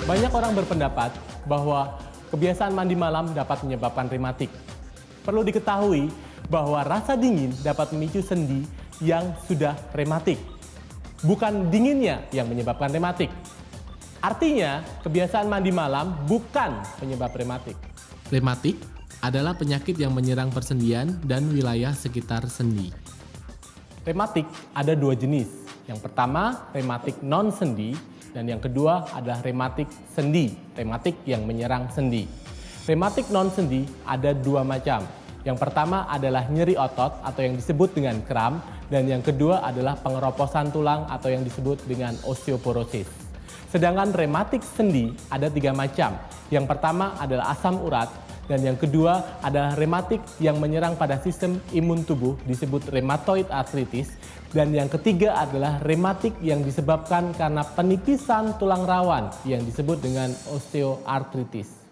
Banyak orang berpendapat bahwa kebiasaan mandi malam dapat menyebabkan rematik. Perlu diketahui bahwa rasa dingin dapat memicu sendi yang sudah rematik. Bukan dinginnya yang menyebabkan rematik. Artinya, kebiasaan mandi malam bukan penyebab rematik. Rematik adalah penyakit yang menyerang persendian dan wilayah sekitar sendi. Rematik ada dua jenis. Yang pertama, rematik non-sendi, dan yang kedua adalah rematik sendi, rematik yang menyerang sendi. Rematik non-sendi ada dua macam. Yang pertama adalah nyeri otot atau yang disebut dengan kram, dan yang kedua adalah pengeroposan tulang atau yang disebut dengan osteoporosis. Sedangkan rematik sendi ada tiga macam. Yang pertama adalah asam urat, dan yang kedua adalah rematik yang menyerang pada sistem imun tubuh disebut rheumatoid arthritis, dan yang ketiga adalah rematik yang disebabkan karena penipisan tulang rawan yang disebut dengan osteoartritis.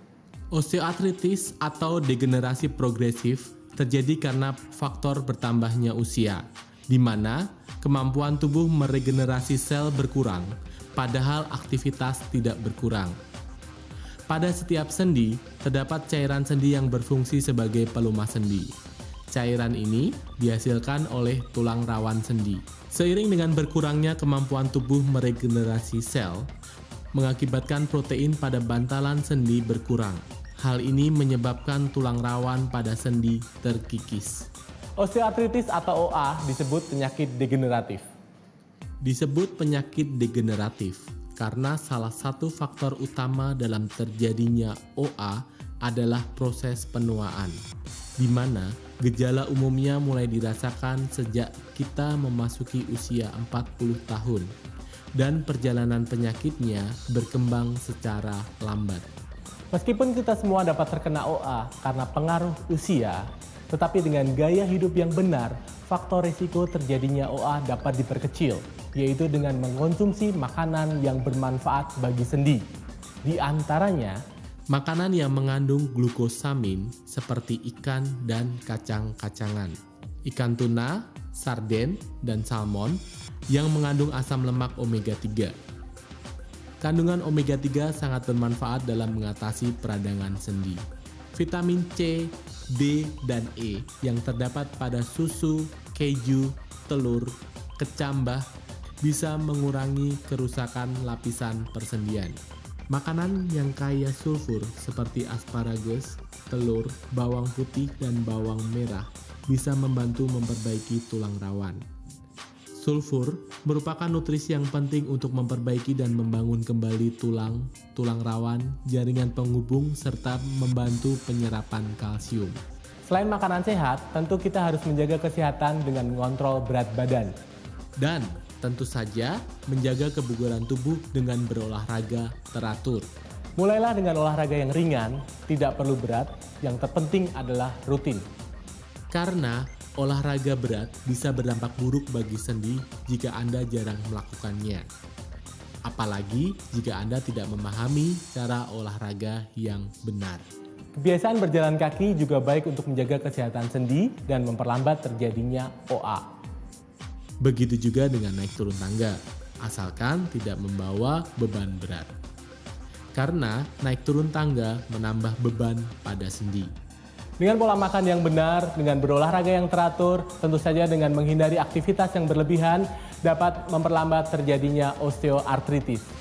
Osteoartritis atau degenerasi progresif terjadi karena faktor bertambahnya usia, di mana kemampuan tubuh meregenerasi sel berkurang, padahal aktivitas tidak berkurang. Pada setiap sendi, terdapat cairan sendi yang berfungsi sebagai pelumas sendi. Cairan ini dihasilkan oleh tulang rawan sendi. Seiring dengan berkurangnya kemampuan tubuh meregenerasi sel, mengakibatkan protein pada bantalan sendi berkurang. Hal ini menyebabkan tulang rawan pada sendi terkikis. Osteoartritis atau OA disebut penyakit degeneratif. Disebut penyakit degeneratif karena salah satu faktor utama dalam terjadinya OA adalah proses penuaan, di mana gejala umumnya mulai dirasakan sejak kita memasuki usia 40 tahun, dan perjalanan penyakitnya berkembang secara lambat. Meskipun kita semua dapat terkena OA karena pengaruh usia, tetapi dengan gaya hidup yang benar, faktor risiko terjadinya OA dapat diperkecil, yaitu dengan mengonsumsi makanan yang bermanfaat bagi sendi. Di antaranya, makanan yang mengandung glukosamin seperti ikan dan kacang-kacangan, ikan tuna, sarden, dan salmon yang mengandung asam lemak omega 3. Kandungan omega 3 sangat bermanfaat dalam mengatasi peradangan sendi. Vitamin C, D, dan E yang terdapat pada susu, keju, telur, kecambah bisa mengurangi kerusakan lapisan persendian. Makanan yang kaya sulfur seperti asparagus, telur, bawang putih, dan bawang merah bisa membantu memperbaiki tulang rawan. Sulfur merupakan nutrisi yang penting untuk memperbaiki dan membangun kembali tulang rawan, jaringan penghubung, serta membantu penyerapan kalsium. Selain makanan sehat, tentu kita harus menjaga kesehatan dengan mengontrol berat badan. Dan tentu saja menjaga kebugaran tubuh dengan berolahraga teratur. Mulailah dengan olahraga yang ringan, tidak perlu berat, yang terpenting adalah rutin. Karena olahraga berat bisa berdampak buruk bagi sendi jika Anda jarang melakukannya. Apalagi jika Anda tidak memahami cara olahraga yang benar. Kebiasaan berjalan kaki juga baik untuk menjaga kesehatan sendi dan memperlambat terjadinya OA. Begitu juga dengan naik turun tangga, asalkan tidak membawa beban berat. Karena naik turun tangga menambah beban pada sendi. Dengan pola makan yang benar, dengan berolahraga yang teratur, tentu saja dengan menghindari aktivitas yang berlebihan, dapat memperlambat terjadinya osteoartritis.